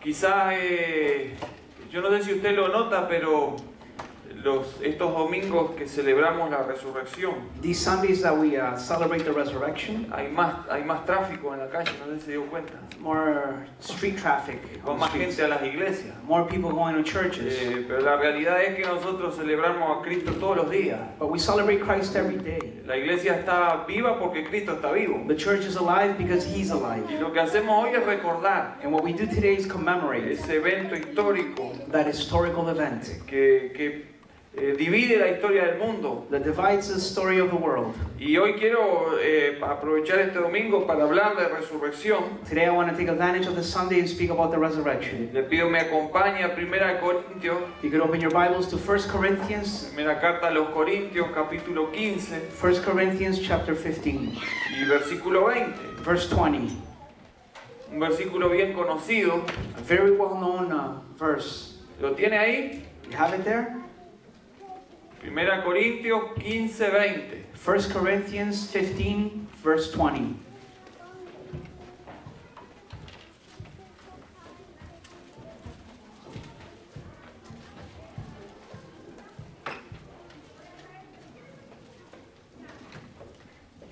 Quizás, yo no sé si usted lo nota, pero estos domingos que celebramos la resurrección, These Sundays that we celebrate the resurrection, hay más tráfico en la calle, no sé si se dio cuenta. more street traffic Va on the más gente streets, a las iglesias. more people going to churches. Pero la realidad es que nosotros celebramos a Cristo todos los días. But we celebrate Christ every day. La iglesia está viva porque Cristo está vivo. The church is alive because He's alive. Y lo que hacemos hoy es recordar And what we do today is commemorate ese evento histórico that historical event que divide la historia del mundo. that divides the story of the world. Y hoy quiero aprovechar este domingo para hablar de resurrección. Today I want to take advantage of this Sunday and speak about the resurrection. Le pido me acompañe a 1 Corintios, You could open your Bibles to 1 Corinthians, primera carta a los Corintios, capítulo 15 1 Corinthians chapter 15, y versículo 20. verse 20. Un versículo bien conocido. A very well-known verse. ¿Lo tiene ahí? You have it there? 1 Corintios 15, 20. 1 Corinthians 15, verse 20.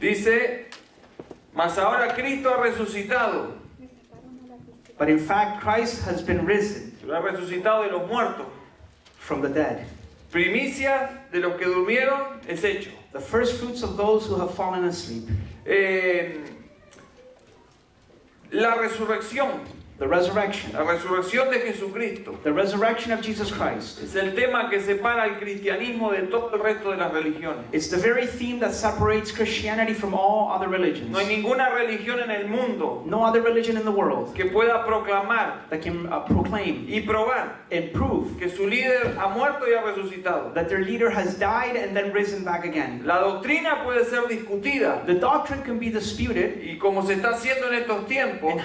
Dice, mas ahora Cristo ha resucitado. But in fact, Christ has been risen Lo ha resucitado de los muertos. from the dead. Primicias de los que durmieron es hecho. The first fruits of those who have fallen asleep. La resurrección. The resurrection. La resurrección de Jesucristo The resurrection of Jesus Christ. es el tema que separa el cristianismo de todo el resto de las religiones. It's the very theme that separates Christianity from all other religions. No hay ninguna religión en el mundo No other religion in the world que pueda proclamar that can proclaim y probar and prove que su líder ha muerto y ha resucitado. that their leader has died and then risen back again. La doctrina puede ser discutida The doctrine can be disputed, y como se está haciendo en estos tiempos, and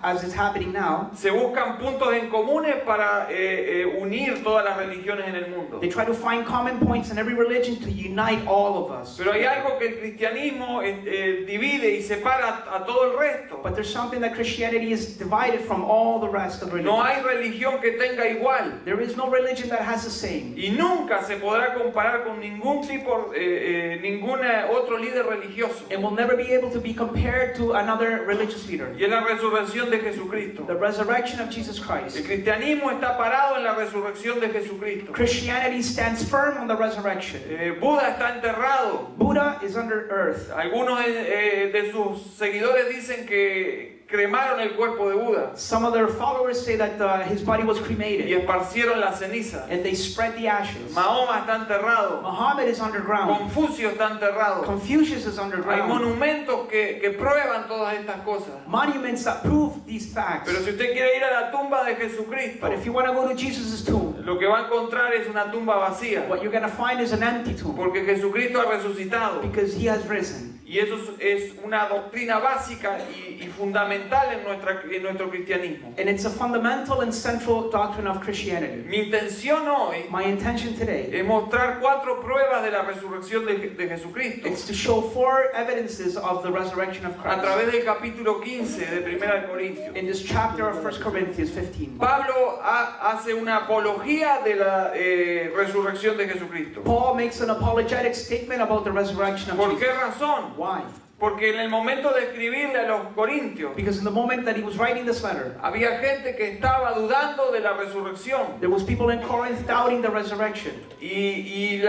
as is happening now, se buscan puntos en comunes para unir todas las religiones en el mundo. they try to find common points in every religion to unite all of us. Pero hay algo que el cristianismo divide y separa a todo el resto. But there's something that Christianity is divided from all the rest of religions. No hay religión que tenga igual. There is no religion that has the same. Y nunca se podrá comparar con ningún otro líder religioso. It will never be able to be compared to another religious leader. Y es la resurrección de Jesucristo. The resurrection of Jesus El Christ. cristianismo está parado en la resurrección de Jesucristo. Christianity stands firm on the resurrection. Buda está enterrado. Buddha is under earth. Algunos de sus seguidores dicen que cremaron el cuerpo de Buda Some of their followers say that his body was y cremated esparcieron la ceniza. and they spread the ashes. Mahoma está enterrado. Muhammad is underground. Confucio está enterrado. Confucius is Hay underground. monumentos que prueban todas estas cosas. Monuments that prove these facts. Pero si usted quiere ir a la tumba de Jesucristo, But if you want to go to Jesus' tomb, lo que va a encontrar es una tumba vacía. what you're going to find is an empty tomb Porque Jesucristo ha resucitado. because he has risen. Y eso es una doctrina básica y fundamental en nuestro cristianismo. And it's a fundamental and central doctrine of Christianity. Mi intención hoy My intention today es mostrar 4 pruebas de la resurrección de Jesucristo is to show 4 evidences of the resurrection of a Christ través del capítulo 15 de 1 Corintios. in this chapter of 1 Corinthians 15. Pablo hace una apología de la resurrección de Jesucristo. Paul makes an apologetic statement about the resurrection of ¿Por qué Jesus. razón? Why? Porque en el momento de escribirle a los corintios, Because in the moment that he was writing this letter, había gente que estaba dudando de la resurrección. there was people in Corinth doubting the resurrection. Y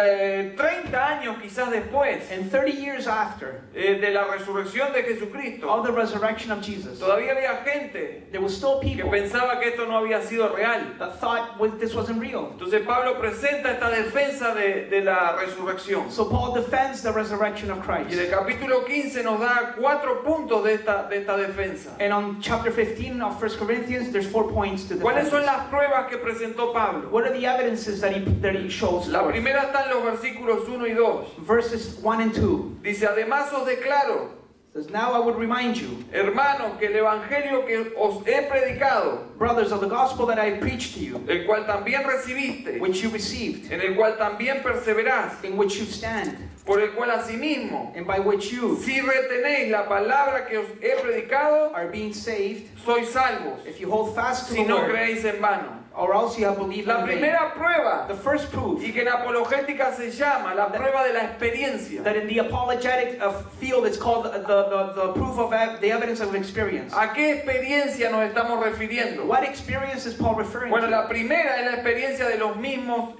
30 años quizás después And 30 years after de la resurrección de Jesucristo, of the resurrection of Jesus, todavía había gente there was still que people pensaba que esto no había sido real. that thought this wasn't real. Entonces Pablo presenta esta defensa de la resurrección. So Paul defends the resurrection of Y Christ. en el capítulo 15 nos da 4 puntos de esta defensa. And on chapter 15 of 1 Corinthians, there's 4 points to ¿Cuáles defend son this. las pruebas que presentó Pablo? What are the evidences that he shows La forth? primera está en los versículos 1 y 2. Verses 1 and 2. Dice, además os declaro Says, now I would remind you, hermanos, que el evangelio que os he predicado, brothers, of the gospel that I preached to you, el cual también recibiste, which you received, en el cual también perseverás, in which you stand, por el cual asimismo, and by which you si retenéis la palabra que os he predicado, are being saved, sois salvos, if you hold fast to si the no word, creéis en vano. or else you have believed La in vain. primera prueba, The first proof y que en apologética se llama la prueba de la experiencia. that in the apologetic field it's called the proof of the evidence of experience. ¿A qué experiencia nos estamos refiriendo? What experience is Paul referring Bueno, to? la primera es la experiencia de los mismos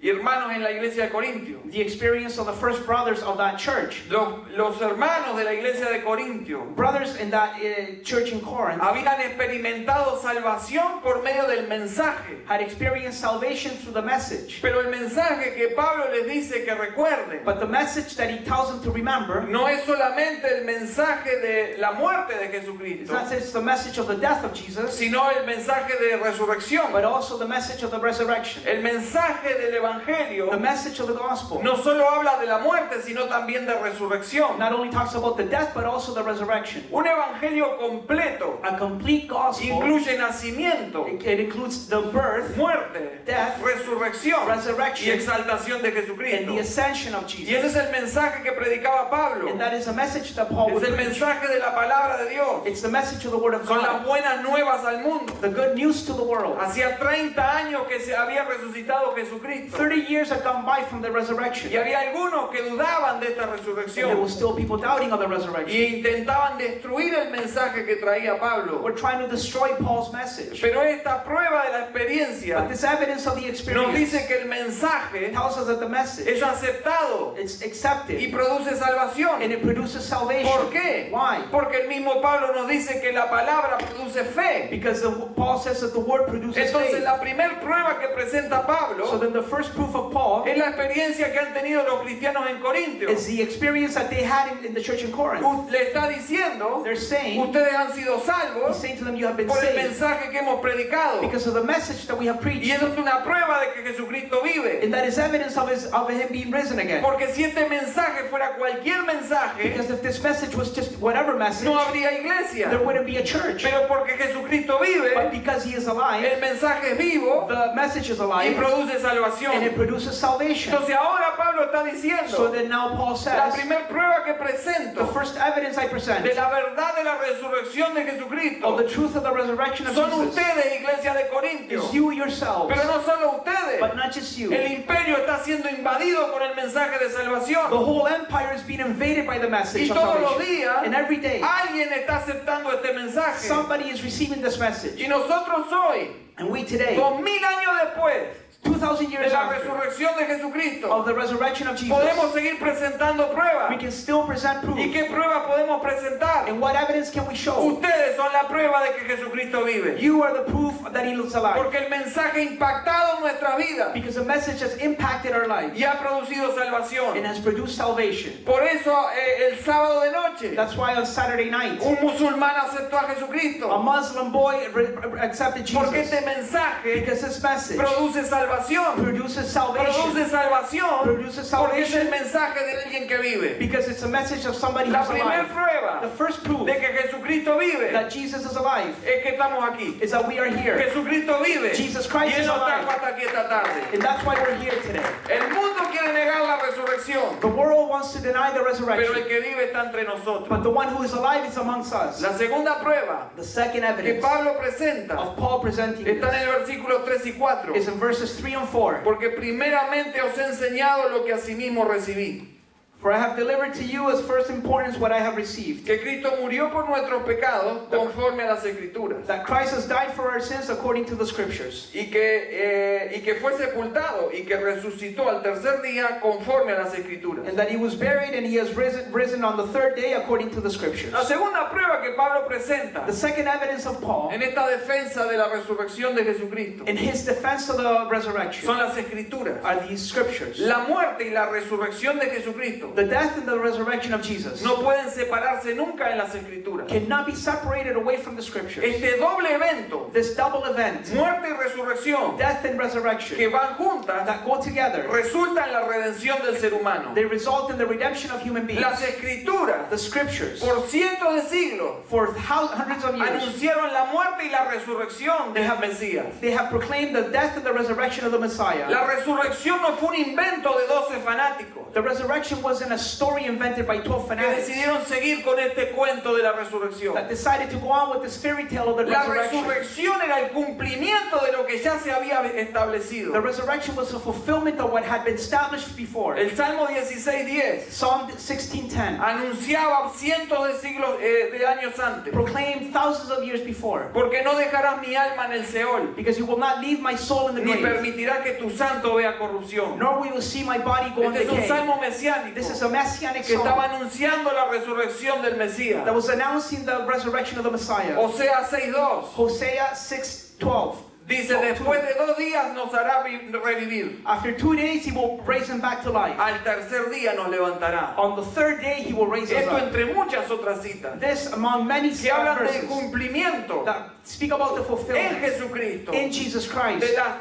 hermanos en la iglesia de Corintio. The experience of the first brothers of that church. Los hermanos de la iglesia de Corintio Brothers in that church in Corinth habían experimentado salvación por medio del mensaje. had experienced salvation through the message. Pero el mensaje que Pablo les dice que recuerden But the message that he tells them to remember, no es solamente el mensaje de la muerte de it's Jesucristo, not just the message of the death of Jesus, sino el mensaje de resurrección. but also the message of the resurrection. El mensaje del The evangelio message of the gospel no solo habla de la muerte, sino también de resurrección. not only talks about the death, but also the resurrection. Un evangelio completo A complete gospel, incluye nacimiento, it includes the birth, muerte, death, resurrección y resurrection, exaltación de and the Jesucristo. ascension of Y ese Jesus. es el mensaje que predicaba Pablo. And that is a message that Paul Es would el preach. mensaje de la palabra de Dios. It's the message of the Word of Son las God, buenas nuevas al mundo. the good news to the world. Hacía 30 años que se había resucitado Jesucristo. 30 years had gone by from the resurrection, Y había algunos que dudaban de esta and there resurrección were still people doubting of the resurrection. y intentaban destruir el mensaje que traía Pablo. We're trying to destroy Paul's message. Pero esta prueba de la But experiencia this evidence of the nos experience dice que el mensaje tells us that the message es aceptado it's y accepted produce and salvación. it produces salvation. ¿Por qué? Why? Porque el mismo Pablo nos dice que la palabra produce fe. Because Paul says that the Word produces Entonces faith. la primera prueba que presenta So Pablo then the first proof of Paul es la experiencia que han tenido los cristianos en Corintio. is the experience that they had in the church in Corinth. Le está diciendo, They're saying, ustedes han sido he's salvos saying to them, you have been por el saved mensaje que hemos predicado. because of the message that we have Y preached. eso es una prueba de que Jesucristo vive. And that is evidence of him being risen again. Porque si este mensaje fuera cualquier mensaje, Because if this message was just whatever message, no habría iglesia. there wouldn't be a church. Pero porque Jesucristo But vive, because he is el alive, mensaje es vivo the message is y alive produce and salvación. it produces salvation. Entonces ahora Pablo está So diciendo, then now Paul la says, primera prueba que the presento first evidence I present de la verdad de la resurrección de of Jesucristo the truth of the resurrection of son Jesus ustedes, iglesia de Corintio. is you yourselves, Pero no solo ustedes. but not just you. El imperio está siendo invadido por el mensaje de The salvación. whole empire is being invaded by the message Y of todos los salvation. días And every day, alguien está aceptando este mensaje. somebody is receiving this message. Y nosotros hoy, And we today, 2000 años después 2,000 de years la after resurrección de Jesucristo, of the resurrection of Jesus, podemos seguir presentando pruebas. we can still present proof. ¿Y qué pruebas podemos presentar? And what evidence can we show? Ustedes son la prueba de que Jesucristo vive. You are the proof that he lives alive. Porque el mensaje ha impactado nuestra vida Because the message has impacted our lives y ha producido salvación. and has produced salvation. Por eso el sábado de noche, That's why on Saturday night, un musulmán aceptó a a Jesucristo. Muslim boy accepted Porque Jesus. este mensaje Because this message produce salvación. produces salvation. Produce salvación. Produces Porque es el salvation mensaje de alguien que vive. because it's a message of somebody La who's primera alive. prueba The first proof de que Jesucristo vive that Jesus is alive es que estamos aquí. is that we are here. Jesucristo vive. Jesus Y Christ Él is nos alive. trajo hasta aquí esta tarde. And that's why we're here today. El mundo quiere negar la resurrección, The world wants to deny the pero resurrection, el que vive está entre nosotros. but the one who is alive is amongst us. La segunda prueba The second que evidence Pablo presenta of Paul presenting está this en el versículo 3 y 4. is in verses 3 and 4. Porque primeramente os he enseñado lo que asimismo recibí. For I have delivered to you as first importance what I have received, Que Cristo murió por nuestros pecados conforme a las Escrituras. that Christ has died for our sins according to the Scriptures, Y que fue sepultado y que resucitó al tercer día conforme a las Escrituras. and that he was buried and he has risen on the third day according to the Scriptures. La segunda prueba que Pablo presenta The second evidence of Paul en esta defensa de la resurrección de Jesucristo in his defense of the resurrection son las Escrituras. are these Scriptures. La muerte y la resurrección de Jesucristo The death and the resurrection of Jesus no pueden separarse nunca en las Escrituras. cannot be separated away from the scriptures. Este doble evento, This double event, muerte y resurrección, death and resurrection, que van juntas, that go together, resulta en la redención del ser humano. they result in the redemption of human beings. Las Escrituras, The scriptures, por cientos de siglos, for hundreds of years, anunciaron la muerte y la resurrección del Mesías. they have proclaimed the death and the resurrection of the Messiah. La resurrección no fue un invento de 12 fanáticos The resurrection wasn't a story invented by 12 que fanatics decidieron seguir con este cuento de la resurrección. that decided to go on with this fairy tale of the La resurrection. resurrección era el cumplimiento de lo que ya se había establecido. The resurrection was a fulfillment of what had been established before. El Salmo 16:10 Psalm 16:10 anunciaba cientos de siglos de años antes. proclaimed thousands of years before, Porque no dejarás mi alma en el Seol, because you will not leave my soul in the ni grave, permitirás que tu santo vea corrupción. nor will you see my body go in Este es un decay. salmo mesiánico This is a messianic que estaba psalm anunciando la resurrección del Mesías. that was announcing the resurrection of the Messiah. Oseas 6:2 Hosea 6:12. dice: después de 2 días nos hará revivir. After 2 days he will raise him back to life. Al tercer día nos levantará. On the third day he will raise us Esto up. entre muchas otras citas This among many que hablan del verses cumplimiento that speak about the en fulfillment Jesucristo in Jesus Christ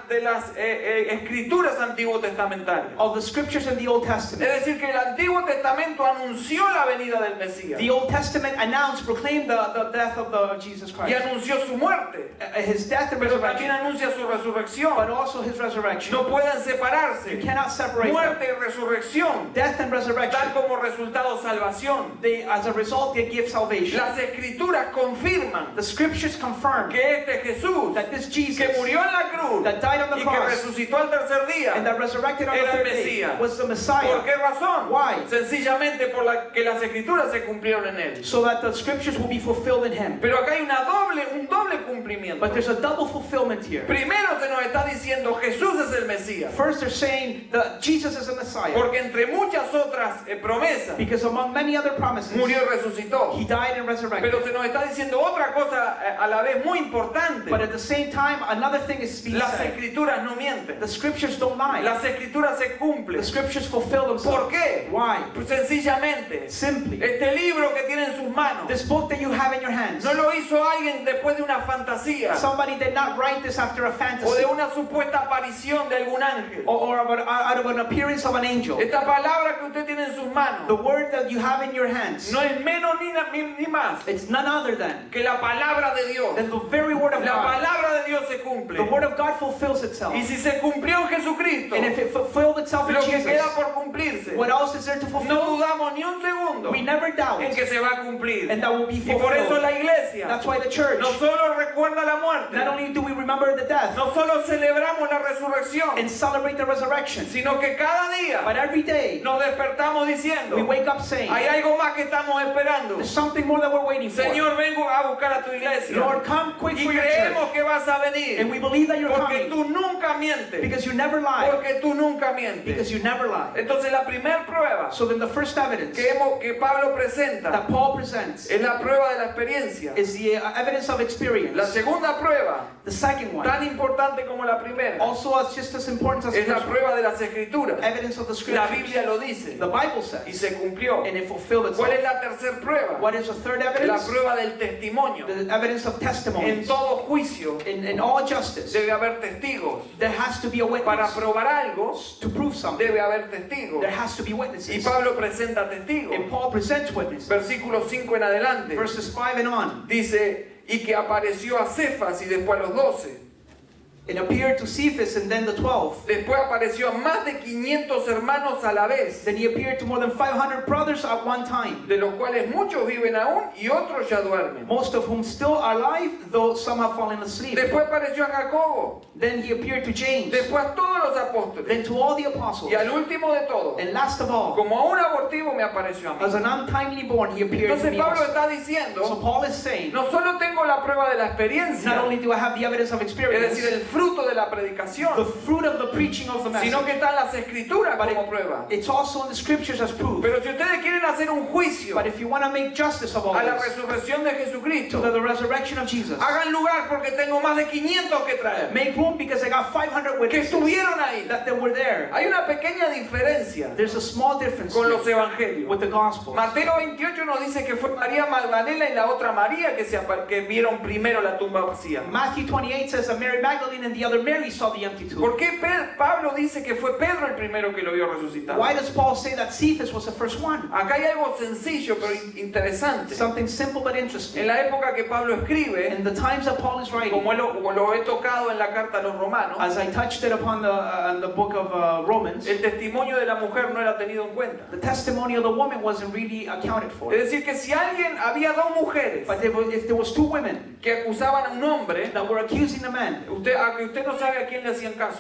de las escrituras antiguo testamentarias. of the scriptures in the Old Es Testament. decir, que el Antiguo Testamento anunció la venida del Mesías The Old Testament announced, proclaimed the death of Jesus y Christ, anunció su muerte, his death and pero también resurrection, anuncia su resurrección. but also his resurrection. No pueden You separarse. cannot separate them. Muerte y resurrección Death and dan resurrection, como resultado salvación. as a result, they give salvation. Las Escrituras confirman The scriptures confirm que este Jesús that this que Jesus murió en la cruz that died on the y que cross resucitó al tercer día. and that resurrected on the Era el third day Mesías. was the ¿Por Messiah, qué razón? Why? Sencillamente por que las Escrituras se cumplieron en él. so that the scriptures will be fulfilled in him. Pero acá hay un doble cumplimiento. But there's a double fulfillment here. Primero se nos está diciendo Jesús es el Mesías, First, they're saying that Jesus is the Messiah porque entre muchas otras promesas because among many other promises, murió y resucitó. he died and resurrected. Pero se nos está diciendo otra cosa a la vez muy importante. But at the same time, another thing is being Las said. Escrituras no mienten. The scriptures don't lie. Las Escrituras se cumplen. The scriptures fulfill ¿Por themselves. qué? Why? Pues sencillamente, Simply, este libro que tiene en sus manos this book that you have in your hands, no lo hizo alguien después de una fantasía somebody did not write this after a o fantasy de una supuesta aparición de algún ángel. or out of an appearance of an angel. Esta palabra que usted tiene en sus The manos word that you have in your hands, no es menos ni más it's none other than que la palabra de Dios. the very word of La God. palabra de Dios se cumple. The word of God fulfills itself. Y si se cumplió en Jesucristo, And if it fulfilled itself in lo que Jesus, queda por cumplirse, what else is there to no fulfill? dudamos ni un segundo We never doubt, en que se va a cumplir. and that will be Y por eso fulfilled. la iglesia That's why the church, no solo recuerda la not muerte, only do we remember the death no solo celebramos la resurrección, and celebrate the resurrection, sino que cada día but every day nos despertamos diciendo: we wake up saying, hay algo más que estamos esperando. there's something more that we're waiting for. Señor, vengo a buscar a tu iglesia Lord, come quick y for your church. creemos que vas a venir, And we believe that you're porque coming tú nunca mientes, because you never lie. porque tú nunca mientes. Because you never lie. Entonces la primera prueba So then the first evidence que Pablo presenta that Paul presents es la prueba de la experiencia. is the evidence of La experience. segunda prueba, The second one, tan importante como la primera, also just as important as the es la first one, prueba de las Escrituras. evidence of the La scriptures. Biblia lo dice The Bible y says, se cumplió. and it fulfilled ¿Cuál es itself. la tercera prueba? What is the third La evidence? prueba del testimonio. The evidence of En testimonies. todo juicio In all justice, debe haber testigos. there has to be a Para witness. probar algo To prove something, debe haber testigos. there has to be Y witnesses. Pablo presenta testigos. And Paul presents witnesses. Versículo 5 en adelante Verses 5 and on. dice: y que apareció a Cefas y después a los 12. It appeared to Cephas and then the 12. Después apareció a más de 500 hermanos a la vez, Then he appeared to more than 500 brothers at one time, de los cuales muchos viven aún y otros ya duermen. most of whom still are alive, though some have fallen asleep. Después apareció a Jacobo, Then he appeared to James, después a todos los apóstoles, then to all the apostles. y al último de todos, And last of all, como a un abortivo me apareció a mí. as an untimely born, he appeared to Entonces me Pablo also. está So diciendo: Paul is saying, no solo tengo la prueba de la not experiencia, only do I have the evidence of es experience, decir, el fruto de la the predicación, fruit of the preaching of the message. sino que está en las escrituras But como prueba. it's also in the scriptures as proof. Pero si ustedes quieren hacer un juicio But if you want to make justice of all a la this, resurrección de to Jesucristo, the resurrection of Jesus, hagan lugar porque tengo más de 500 que traer, make room because I got 500 que witnesses estuvieron ahí. that they were there. Hay una pequeña diferencia There's a small difference con los here evangelios. with the Gospels. Mateo 28 nos dice que fue María Magdalena y la otra María que vieron primero la tumba vacía. Matthew 28 says that Mary Magdalene and the other Mary saw the empty tomb. ¿Por qué Pablo dice que fue Pedro el primero que lo vio resucitado? Why does Paul say that Cephas was the first one? Acá hay algo sencillo pero interesante. Something simple but En interesting. la época que Pablo escribe, In the times that Paul is writing, como lo he tocado en la carta a los romanos, as I touched it upon the book of Romans, el testimonio de la mujer no era tenido en cuenta. the testimony of the woman wasn't really accounted for. Es decir, que si había dos mujeres But if there was two women que acusaban a un hombre, that were accusing the man, a que usted no sabe a quién le hacían caso.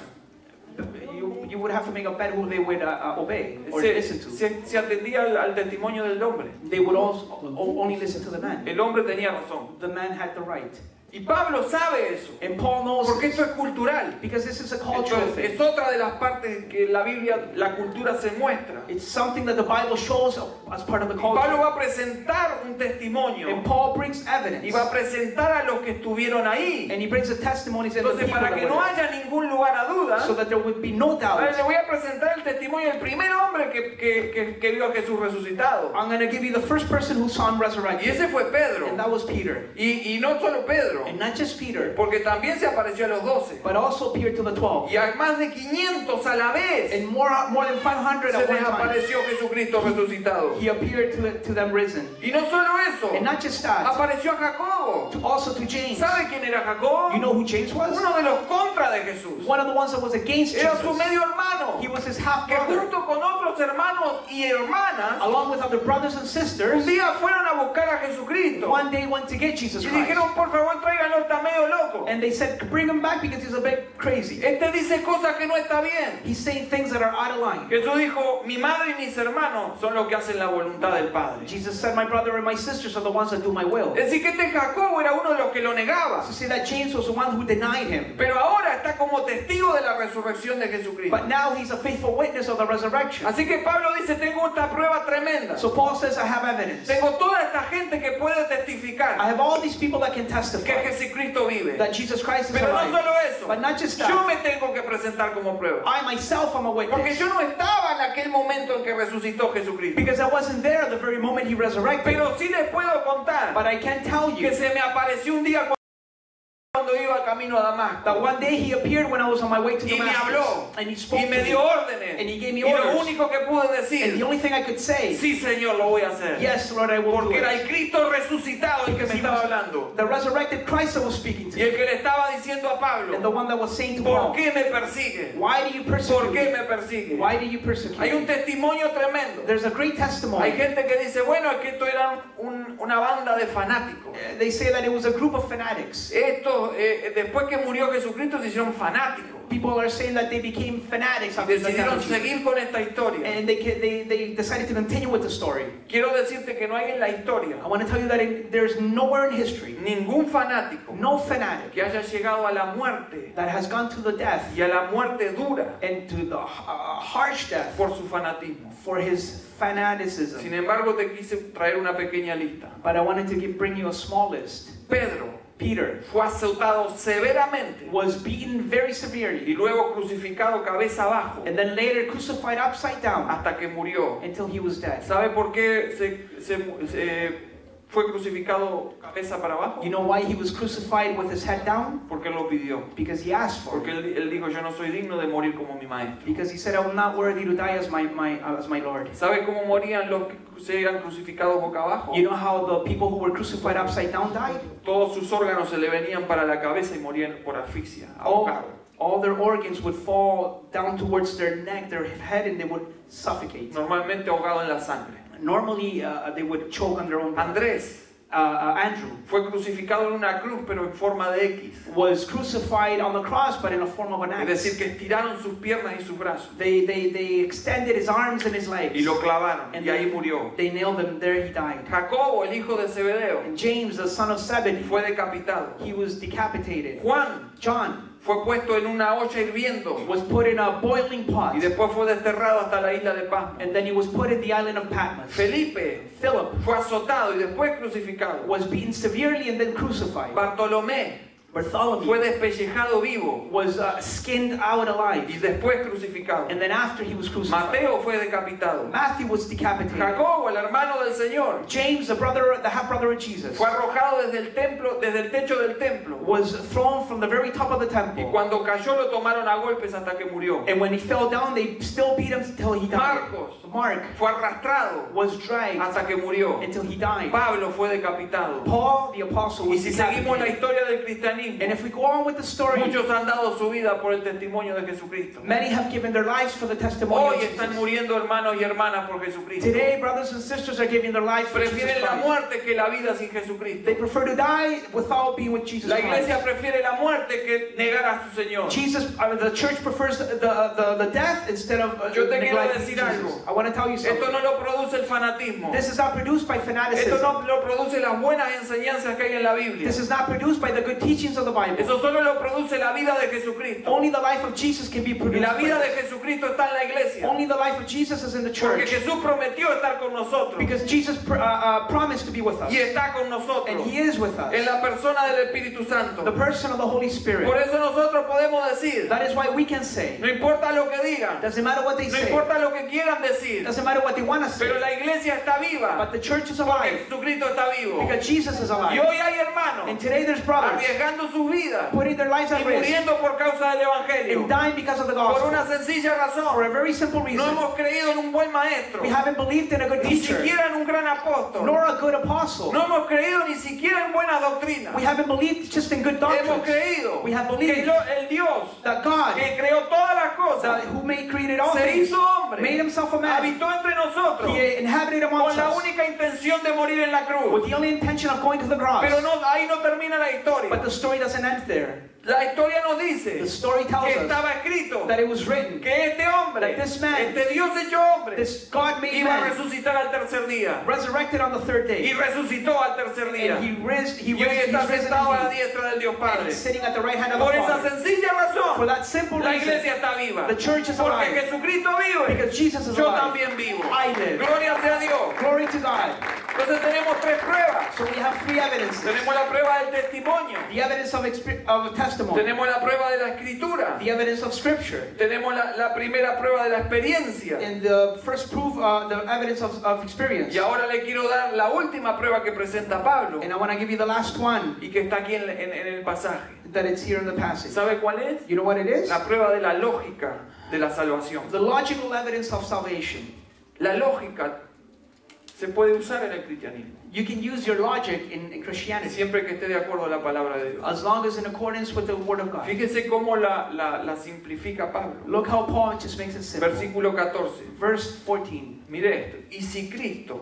you would have to make a bet who they would obey or listen to. Se atendía al testimonio del hombre. They would also only listen to the man. El hombre tenía razón. The man had the right. Y Pablo sabe eso, And Paul knows porque this, esto es cultural. because this is a cultural Entonces, thing. es otra de las partes que la Biblia, la cultura se muestra. It's something that the Bible shows as part of the Y Pablo culture. va a presentar un testimonio And Paul brings evidence. y va a presentar a los que estuvieron ahí. And he brings the testimonies and the Entonces, people para that que were no there, haya ningún lugar a duda, so that there would be no a ver, doubt. le voy a presentar el testimonio del primer hombre que vio a Jesús resucitado. I'm going to give you the first person who saw him Y resurrected. ese fue Pedro. And that was Peter. Y no solo Pedro, And not just Peter, porque también se apareció a los 12. but also appeared to the 12. Y a más de 500 a la vez And more than 500 se at one les time. apareció Jesucristo resucitado. He appeared to them risen. Y no solo eso, And not just that, apareció a Jacobo. also to James. ¿Sabe quién era Jacobo? You know who James was? Uno de los contra de Jesús. One of the ones that was against Era su Jesus. medio hermano. He was his half Que brother. junto con otros hermanos y hermanas, Along with other brothers and un sisters, día fueron a buscar a Jesucristo. one day went to get Jesus Y Christ. dijeron, por favor, tráiganlo, está medio loco. And they said, bring him back because he's a bit crazy. Este dice cosas que no está bien. He's saying things that are out of line. Jesús dijo, mi madre y mis hermanos son los que hacen la voluntad del Padre. Jesus said, my brother and my sisters are the ones that do my will. Es decir, que este Jacobo era uno de los que lo negaba. To say that James was the one who denied him. Pero ahora está como testigo de la resurrección de Jesucristo. But now he's a faithful witness of the resurrection. Así que Pablo dice, tengo esta prueba tremenda. So Paul says, I have evidence. Tengo toda esta gente que puede I testificar have all these people that can que testify Jesucristo vive. that Jesus Christ is Pero no alive. solo eso, But not just yo that. me tengo que presentar como prueba. I myself am a Porque witness. yo no estaba en aquel momento en que resucitó Jesucristo. Because I wasn't there at the very moment he resurrected. Pero sí les puedo contar But I can tell you que se me apareció un día cuando iba camino a Damasco. that one day he appeared when I was on my way to Y me Damascus. habló. And he spoke Y to me me. dio órdenes. And he gave me Y lo orders. único que pude And decir, the only thing I could say, sí Señor, lo voy a hacer. yes, Lord, I will do Porque era it. el Cristo resucitado el que Because me he estaba was hablando. the resurrected Christ that was speaking to Y el me. que le estaba diciendo a And Pablo, the one that was saying to ¿por Paul, qué me persigue? why do you ¿Por persecute qué me? me persigue? Why do you persecute Hay un me? testimonio tremendo. There's a great Hay testimony. gente que dice, bueno, es que esto era una banda de fanáticos. They say that it was a group of fanatics. Esto, después que murió Jesucristo, se hicieron fanáticos. People are saying that they became fanatics after the death Decidieron of Jesus. seguir con esta historia. And they decided to continue with the story. Quiero decirte que no hay en la historia I want to tell you that there's nowhere in history, ningún fanático no fanatic que haya llegado a la muerte that has gone to the death y a la muerte dura and to the harsh death por su fanatismo. for his fanaticism. Sin embargo, te quise traer una pequeña lista. But I wanted to bring you a small list. Pedro Peter fue azotado severamente was beaten very y severely luego crucificado cabeza abajo and then later crucified upside down hasta que murió. until he was dead. ¿Sabe por qué fue crucificado cabeza para abajo? You know why he was crucified with his head down? Porque él lo pidió. Because he asked for Porque it. él dijo, yo no soy digno de morir como mi maestro. Because he said, I'm not worthy to die as my Lord. ¿Sabe cómo morían los que se eran crucificados boca abajo? You know how the people who were crucified upside down died? Todos sus órganos se le venían para la cabeza y morían por asfixia, All, ahogado. all their organs would fall down towards their neck, their head, and they would suffocate. Normalmente ahogado en la sangre. Normally, they would choke on their own blood. Andrés Andrew fue crucificado en una cruz, pero en forma de X. was crucified on the cross, but in a form of an Es decir, X. que estiraron sus piernas y sus brazos They extended his arms and his legs. y lo clavaron And y ahí murió. they nailed him. There he died. Jacobo, el hijo de Zebedeo, And James, the son of Zebedee, fue decapitado. he was decapitated. Juan John fue puesto en una olla hirviendo was put in a boiling pot, y después fue desterrado hasta la isla de Pasmo. and then he was put in the island of Patmos. Felipe Philip fue azotado y después crucificado. was beaten severely and then crucified. Bartolomé fue Bartholomew despellejado vivo was skinned out y alive, después crucificado. and then after he was crucified, Mateo fue decapitado. Matthew was decapitated. Jacobo, el hermano del Señor, James, the half-brother of Jesus, fue arrojado desde el templo, desde el techo del templo. was thrown from the very top of the Y temple. cuando cayó lo tomaron a golpes hasta que murió. And when he fell down, they still beat him until he died. Marcos Mark fue arrastrado was dragged hasta que murió. until he died. Pablo fue decapitado. Paul, the apostle, Y was si seguimos la decapitated. historia del cristianismo, And if we go on with the story, muchos han dado su vida por el testimonio de Jesucristo. many have given their lives for the testimony Hoy of están Jesus. muriendo hermanos y hermanas por Jesucristo. Today, brothers and sisters are giving their lives for Jesus Prefieren la Christ. muerte que la vida sin Jesucristo. They prefer to die without being with Jesus La iglesia Christ. prefiere la muerte que negar a su Señor. The church prefers the death instead of Yo te quiero neglecting decir Jesus. algo. I want to tell you Esto something. no lo produce el fanatismo. This is not produced by Esto fanaticism. no lo produce las buenas enseñanzas que hay en la Biblia. This is not produced by the good teachings of the Bible. Eso solo lo produce la vida de Jesucristo. Only the life of Jesus can be Y produced. la vida by de this. Jesucristo está en la iglesia. Only the life of Jesus is in the Porque church. Jesús prometió estar con nosotros. Because Jesus promised to be with us. Y está con nosotros. And He is with us. En la persona del Espíritu Santo. The person of the Holy Spirit. Por eso nosotros podemos decir, That is why we can say, no importa lo que digan, doesn't matter what they no say, importa lo que quieran decir, doesn't matter what they want to say, pero la iglesia está viva. but the church is Porque alive Jesucristo está vivo. because Jesus is Y alive. hoy hay hermanos And today there's brothers arriesgando sus vidas putting their lives y at risk muriendo por causa del Evangelio. and dying because of the Por gospel. una sencilla For razón. a very simple No reason. hemos creído en un buen maestro, We haven't believed in a good ni teacher, siquiera en un gran apóstol. nor a good apostle. No hemos creído ni siquiera en buenas doctrinas. We haven't believed just in good Hemos doctrines. creído We have que believed el Dios that God, que creó todas las cosas who created all se things, hizo hombre, made Himself a man. habitó entre nosotros He inhabited con amongst la us única intención de morir en la cruz. with the only intention of going to the cross. Pero no, ahí no termina la historia. But the story doesn't end there. La historia nos dice The story tells que us estaba escrito that it was written, que este hombre, that this man, este Dios hecho hombre, this God-made iba a man, resucitar al tercer día. resurrected on the third Y day. resucitó al tercer día. And he Y hoy está he's risen sentado a la indeed. diestra del Dios And Padre. he's sitting at the right hand of the Por esa Father. sencilla For razón, that simple la reason, iglesia está viva. the church is Porque alive. Jesucristo vive. Because Jesus is Yo alive. también vivo. I live. Gloria sea a Dios. Glory to God. Entonces tenemos tres pruebas. So we have three evidences. Tenemos la prueba del testimonio. The evidence of testimony. Tenemos la prueba de la escritura. The evidence of Scripture. Tenemos la primera prueba de la experiencia. And the first proof, the evidence of experience. Y ahora le quiero dar la última prueba que presenta Pablo And I want to give you the last one y que está aquí en el pasaje. that it's here in the passage. ¿Sabe cuál es? You know what it is? La prueba de la lógica de la salvación. The logical evidence of salvation. La lógica se puede usar en el cristianismo, You can use your logic in Christianity siempre que esté de acuerdo a la palabra de Dios. as long as in accordance with the Word of God. Fíjese cómo la simplifica Pablo. Look how Paul just makes it simple. Versículo 14. Verse 14. Mire esto. Y si Cristo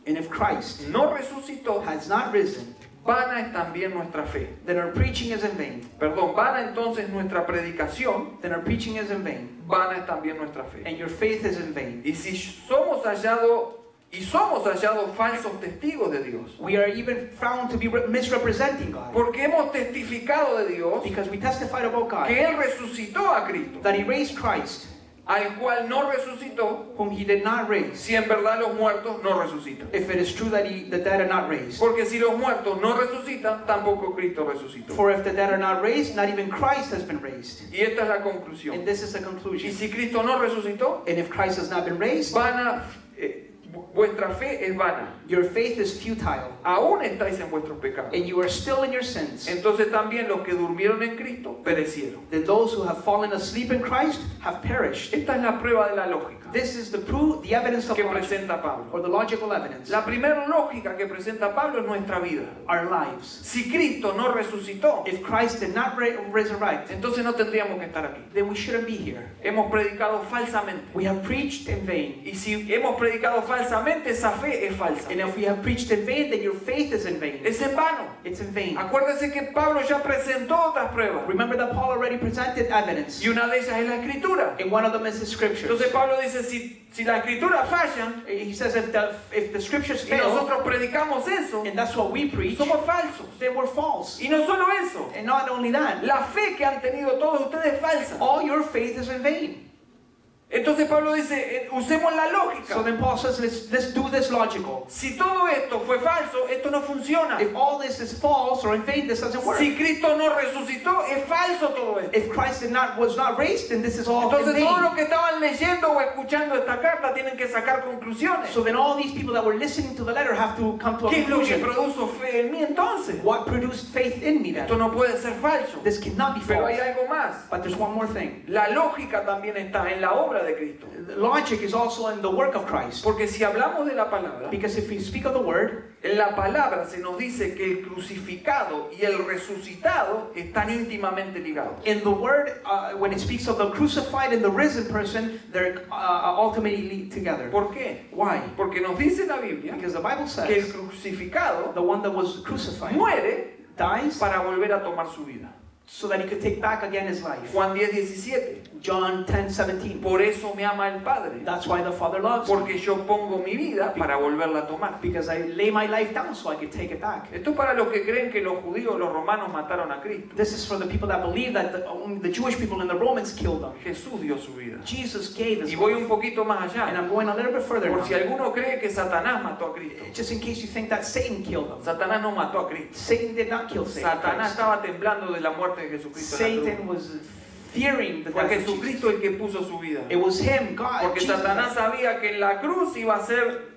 And if Christ no resucitó, has not risen, vana es también nuestra fe. then our preaching is in vain. Perdón, vana entonces nuestra predicación, Then our preaching is in vain. vana es también nuestra fe. And your faith is in vain. Y si somos hallados falsos testigos de Dios, We are even found to be misrepresenting God. porque hemos testificado de Dios Because we testified about God. que Él resucitó a Cristo, That He raised Christ, al cual no resucitó, whom He did not raise. si en verdad los muertos no resucitan. If it is true that the dead are not raised. Porque si los muertos no resucitan, tampoco Cristo resucitó. For if the dead are not raised, not even Christ has been raised. Y esta es la conclusión. And this is the Y conclusion. si Cristo no resucitó, And if Christ has not been raised, vuestra fe es vana. your faith is futile. Aún estáis en vuestros pecados. And you are still in your sins. Entonces también los que durmieron en Cristo perecieron. Then those who have fallen asleep in Christ have perished. Esta es la prueba de la lógica This is the proof, the evidence of que logic, presenta Pablo. or the logical evidence. La primera lógica que presenta Pablo es nuestra vida. Our lives. Si Cristo no resucitó, If Christ did not resurrect, entonces no tendríamos que estar aquí. then we shouldn't be here. Hemos predicado falsamente. We have preached in vain. Y si hemos predicado falsamente, esa fe es falsa. And if we have preached in vain, then your faith is in vain. Es en vano. It's in vain. Acuérdese que Pablo ya presentó otras pruebas. Remember that Paul already presented evidence. Y una de ellas es la escritura. And one of them is the scriptures. Entonces Pablo dice, si la escritura fallan He says if the scriptures y fail, nosotros predicamos eso, and that's what we preach, somos falsos. then we're false. Y no solo eso, And not only that, la fe que han tenido todos ustedes es falsa. all your faith is in vain. Entonces Pablo dice, usemos la So lógica. then Paul says, let's do this logical. Si todo esto fue falso, esto no funciona. If all this is false or in vain, this doesn't work. Si Cristo no resucitó, es falso todo esto. If Christ was not raised, then this is all in Entonces todos vain. los que estaban leyendo o escuchando esta carta tienen que sacar conclusiones. So then all these people that were listening to the letter have to come to a ¿Qué es lo que conclusion. produjo fe en mí entonces? What produced faith in me Esto then? no puede ser falso. This cannot be Pero hay false. algo más. But there's one more thing. La lógica también está en la obra de Cristo. The logic is also in the work of Christ. Porque si hablamos de la palabra, Because if we speak of the word, en la palabra se nos dice que el crucificado y el resucitado están íntimamente ligados. in the word, when it speaks of the crucified and the risen person, they're ultimately together. ¿Por qué? Why? Porque nos dice la Biblia Because the Bible que el says crucificado the one that was crucified muere dies para volver a tomar su vida. so that he could take back again his life. Juan 10:17. John 10:17. Por eso me ama el Padre, That's why the Father loves me. porque yo pongo mi vida para volverla a tomar. Because I lay my life down so I could take it back. Esto es para los que creen que los judíos, los romanos mataron a Cristo. This is for the people that believe that the Jewish people and the Romans killed them. Jesús dio su vida. Jesus gave his Y voy un life. poquito más And allá. I'm going a little bit further Por si now. alguno cree que Satanás mató a Cristo. Just in case you think that Satan killed them. Satanás no mató a Cristo. Satan did not kill Satan. Satanás estaba temblando de la muerte de Jesucristo en la Satan cruz. was fearing the Fue death of Jesus. Jesucristo el que puso su vida. It was him, God, Porque Jesus. Satanás sabía que en la cruz iba a ser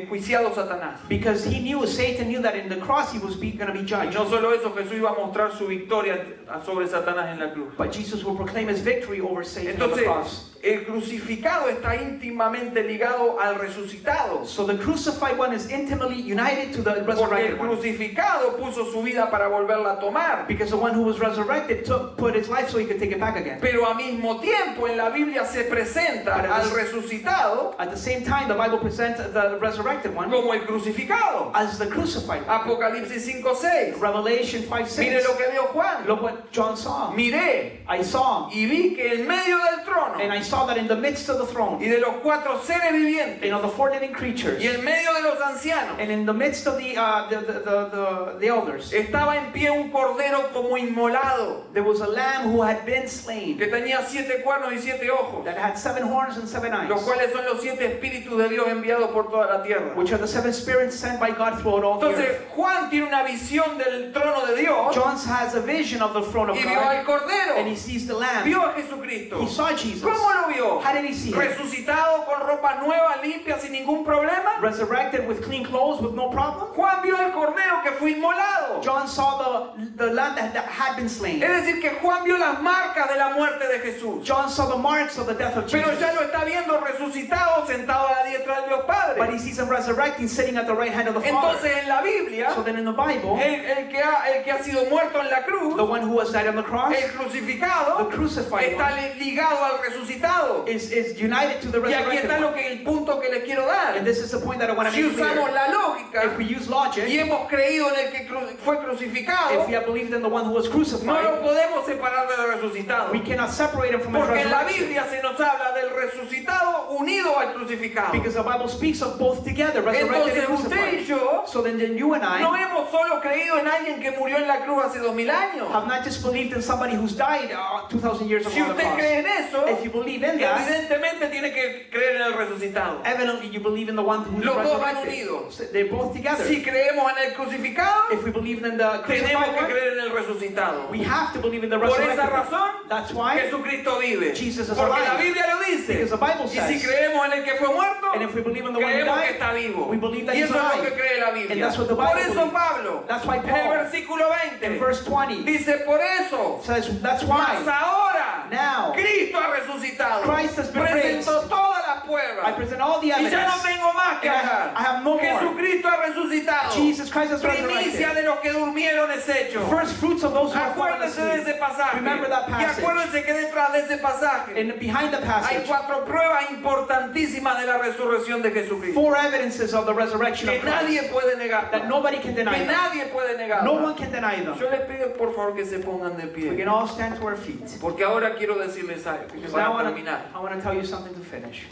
juiciado Satanás. Because Satan knew that in the cross he was going to be Y judged. no solo eso, Jesús iba a mostrar su victoria sobre Satanás en la cruz. But Jesus will proclaim his victory over Satan on the cross. Entonces, el crucificado está íntimamente ligado al resucitado. So the crucified one is intimately united to the Porque el resurrected one. crucificado puso su vida para volverla a tomar. Because the one who was resurrected put his life so he could take it back again. Pero al mismo tiempo en la Biblia se presenta Pero al es- resucitado At the same time, the Bible presents the resurrected one como el crucificado. as the crucified one. Apocalipsis 5:6. Revelation Mire 5:6. lo que vio Juan. Look what John saw. Miré I saw, y vi que en medio del trono and I saw that in the midst of the y throne, de los cuatro seres vivientes and of the four living creatures, y en medio de los ancianos and in the midst of the elders, estaba en pie un cordero como inmolado there was a lamb who had been slain, que tenía 7 cuernos y 7 ojos, that had 7 horns and 7 eyes, los cuales son los 7 espíritus de Dios enviados por toda la tierra. which are the 7 spirits sent by God throughout all the Entonces earth. Juan tiene una visión del trono de Dios John has a vision of the throne of y vio al God, cordero, and he sees the lamb. vio a Jesucristo. He saw Jesus. ¿Cómo lo vio? How did he see him? Resucitado con ropa nueva, limpia, sin ningún problema. Resurrected with clean clothes with no problem. Juan vio al cordero que fue inmolado. John saw the lamb that had been slain. Es decir, que Juan vio las marcas de la muerte de Jesús. John saw the marks of the death of Pero Jesus. ya lo está viendo resucitado, sentado a la diestra del Dios Padre. But he sees him resurrecting, sitting at the right hand of the Father. Entonces en la Biblia, So then in the Bible, el que ha sido muerto en la cruz, the one who was died on the cross, el crucificado, the crucified está one, ligado al resucitado. is united to the Y aquí resurrected está one. el punto que les quiero dar. And this is the point that I want to Si make usamos clear. la lógica If we use y logic, hemos creído en el que fue crucificado, if we have believed in the one who was no lo crucified, podemos separar del resucitado. we cannot separate him from his Porque en la resurrection. Biblia se nos habla del resucitado unido al crucificado. Because the Bible speaks of both together, resurrected Entonces and usted y crucified. yo So then you and no I hemos solo creído en alguien que murió en la cruz hace 2000 años. have not just believed in somebody who's died 2,000 years ago Si on the usted cross. cree en eso, If you believe in that, evidentemente tiene que creer en el resucitado. evidently you believe in the one who's Los dos van resurrected. unidos. So they're both together. Si creemos en el crucificado, If we believe in the tenemos crucified que one, creer en el resucitado. we have to believe in the Por resurrected esa one. razón, That's why, Jesucristo vive. Jesus is Porque alive. la Biblia lo dice. because the Bible Y si says, creemos en el que fue muerto, and if we believe in the one who creemos que died, está vivo. we believe that Y he's eso es lo alive. que cree la And Biblia. that's what the Por Bible eso believes. Pablo, That's why en el Paul, versículo in 20, verse 20, dice, por eso, says, that's mas why, ahora, now, Cristo ha resucitado. Christ has been Presentó raised. todas las I pruebas. present all the Y evidence. ya no tengo más que And hablar. I have no more. Jesucristo ha resucitado. Jesus Christ has Primicia resurrected. de los que durmieron es hecho. First fruits of those who have fallen Acuérdense de asleep. ese pasaje. Remember that Y passage. acuérdense que detrás de ese pasaje And behind the hay passage, 4 pruebas importantísimas de la resurrección de Jesucristo. 4 evidences of the resurrection Que of nadie Christ puede negar. that nobody can deny Que them. nadie puede negar. No one can deny them. Yo les pido por favor que se pongan de We pie. can all stand to our feet. Porque ahora quiero decirles algo Because para now terminar. I want to tell you something to finish.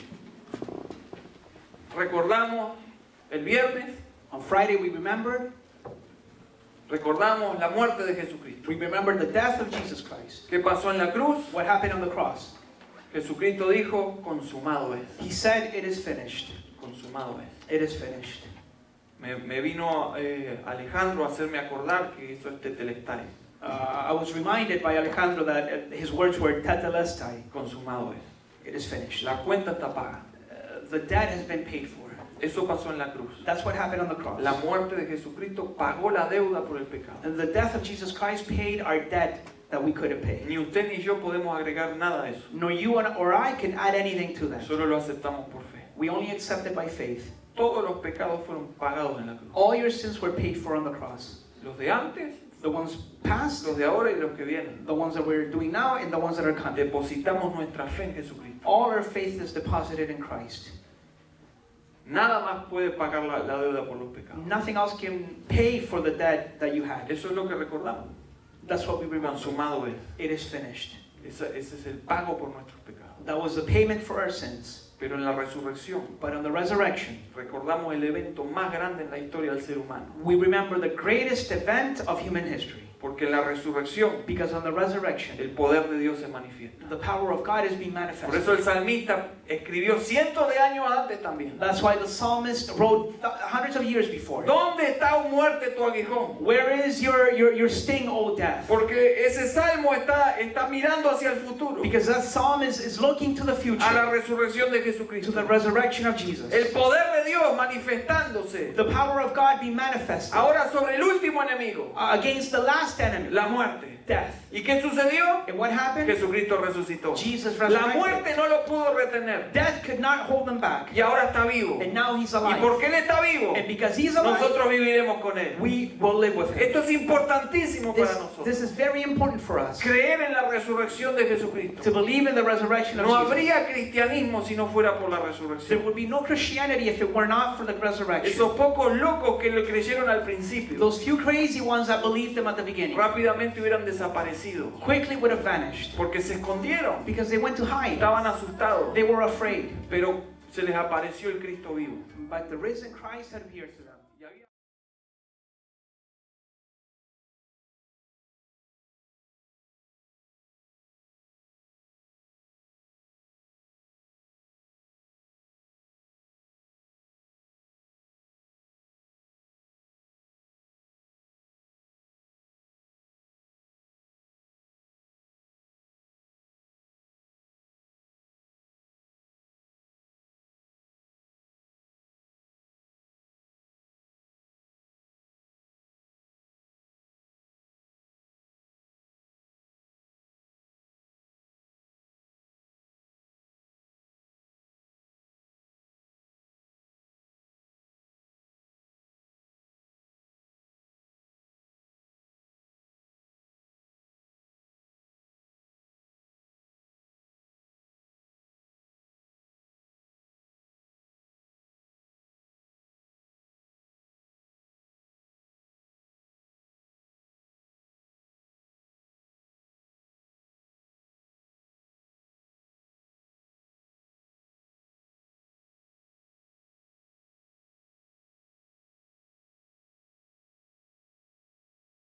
Recordamos el viernes On Friday we remembered Recordamos la muerte de Jesucristo. We remember the death of Jesus Christ. ¿Qué pasó en la cruz? What happened on the cross? Jesucristo dijo, consumado es. He said, it is finished. Consumado es. It is finished. Me vino Alejandro a hacerme acordar que hizo este telestai. I was reminded by Alejandro that his words were tetelestai. Consumado es. It is finished. La cuenta está paga. The debt has been paid for. Eso pasó en la cruz. That's what happened on the cross. La muerte de Jesucristo pagó la deuda por el pecado. And the death of Jesus Christ paid our debt that we couldn't pay. Ni usted ni yo podemos agregar nada a eso. Nor you or I can add anything to that. Solo lo aceptamos por fe. We only accept it by faith. Todos los pecados fueron pagados en la cruz. All your sins were paid for on the cross. Los de antes, The ones past, los de ahora y los que vienen. the ones that we're doing now, and the ones that are coming. Depositamos nuestra fe en Jesucristo. All our faith is deposited in Christ. Nada más puede pagar la deuda por los pecados. Nothing else can pay for the debt that you had. Eso es lo que recordamos. That's what we remember. Consumado es. It is finished. Ese es el pago por nuestros pecados. That was the payment for our sins. Pero en la resurrección But on the resurrection, recordamos el evento más grande en la historia del ser humano. we remember the greatest event of human history. Porque en la resurrección Because on the resurrection, el poder de Dios se manifiesta. the power of God is being Por manifested. eso el salmista escribió cientos de años antes también. That's why the psalmist wrote hundreds of years before. ¿Dónde está, oh muerte, tu aguijón? Where is your sting, O death? Porque ese salmo está mirando hacia el futuro, Because that psalm is looking to the a la future, resurrección de to Jesucristo. the resurrection of Jesus. El poder de Dios manifestándose The power of God being manifested ahora sobre el último enemigo, against the last enemy, la muerte. death. ¿Y qué sucedió? And what happened? Jesucristo resucitó. Jesus La resurrected. muerte no lo pudo retener Death could not hold him back. y ahora está vivo. And now he's Y alive. porque Él está vivo, And because he's alive, nosotros viviremos con Él. we will live with him. Esto es importantísimo para nosotros. This is very important for us. Creer en la resurrección de Jesucristo. To believe in the resurrection of No Jesus. habría cristianismo si no fuera por la There resurrección. would be no Christianity if it were not for the resurrection. Esos pocos locos que lo creyeron al principio, Those few crazy ones that believed him at the beginning rápidamente hubieran desaparecido. quickly would have vanished Porque se escondieron. because they went to hide. Estaban asustados. They were afraid. Pero se les apareció el Cristo vivo. But the risen Christ had appeared to them.